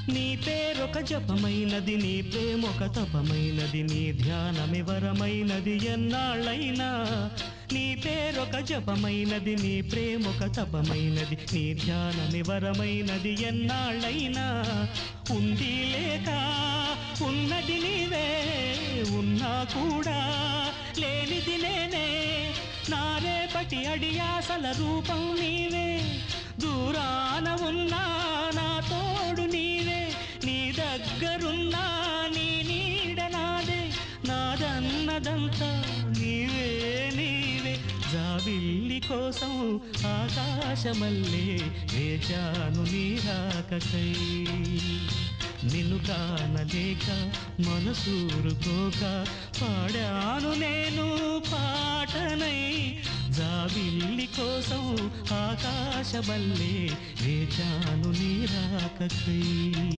నీ పేరొక జపమైనది, నీ ప్రేమొక తపమైనది, నీ ధ్యానమి వరమైనది ఎన్నాళ్ళైనా. నీ పేరొక జపమైనది, నీ ప్రేమొక తపమైనది, నీ ధ్యానమి వరమైనది ఎన్నాళ్ళైనా. ఉంది లేక ఉన్నది నీవే, ఉన్నా కూడా లేనిది నేనే. నా రేపటి అడియాసల రూపం నీవే, దూరాన ఉన్నా నా తోడు నీవే. నీ దగ్గరున్నా నీ నీడ నాదే, నాదన్నదంతా నీవే నీవే. జాబిల్లి కోసం ఆకాశమల్లే వేచాను నీ రాకకై. నిన్ను కానలేక మనసూరుకోక పాడాను నేను పాటనై. జాబిల్లి కోసం ఆకాశమల్లే వేచాను నీ రాకకై.